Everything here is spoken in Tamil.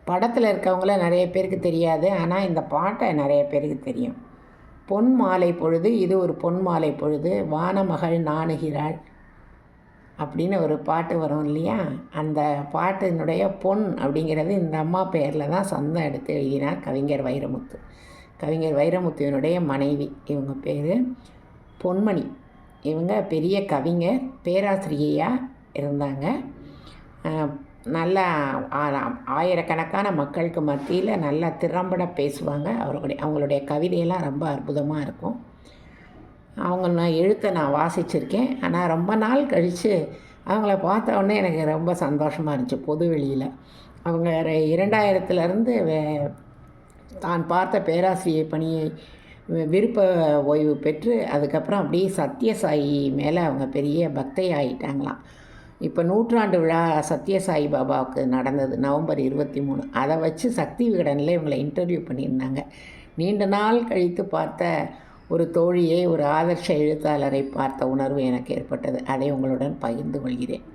படத்தில் இருக்கவங்கள நிறைய பேருக்கு தெரியாது, ஆனால் இந்த பாட்டை நிறைய பேருக்கு தெரியும். பொன் மாலை பொழுது, இது ஒரு பொன் மாலை பொழுது, வானமகள் நாணுகிறாள் அப்படின்னு ஒரு பாட்டு வரும் இல்லையா? அந்த பாட்டினுடைய பொன் அப்படிங்கிறது இந்த அம்மா பெயரில் தான் சொந்தம் எடுத்து எழுதினார் கவிஞர் வைரமுத்து. கவிஞர் வைரமுத்துவினுடைய மனைவி, இவங்க பேர் பொன்மணி. இவங்க பெரிய கவிஞர், பேராசிரியையாக இருந்தாங்க. நல்லா ஆயிரக்கணக்கான மக்களுக்கு மத்தியில் நல்லா திறம்பட பேசுவாங்க. அவங்களுடைய கவிதையெல்லாம் ரொம்ப அற்புதமாக இருக்கும். நான் எழுத்தை நான் வாசிச்சிருக்கேன். ஆனால் ரொம்ப நாள் கழித்து அவங்கள பார்த்த உடனே எனக்கு ரொம்ப சந்தோஷமாக இருந்துச்சு. பொது வெளியில் அவங்க 2000லேருந்து தான் பார்த்த பேராசிரியர் பணியை விருப்ப ஓய்வு பெற்று அதுக்கப்புறம் அப்படியே சத்யசாயி மேலே அவங்க பெரிய பக்தை ஆகிட்டாங்களாம். இப்போ 100ஆண்டு விழா சத்யசாயி பாபாவுக்கு நடந்தது நவம்பர் 23. அதை வச்சு சக்தி விகடனில் இவங்களை இன்டர்வியூ பண்ணியிருந்தாங்க. நீண்ட நாள் கழித்து பார்த்த ஒரு தோழியை, ஒரு ஆதர்ஷ எழுத்தாளரை பார்த்த உணர்வு எனக்கு ஏற்பட்டது. அதை உங்களுடன் பகிர்ந்து கொள்கிறேன்.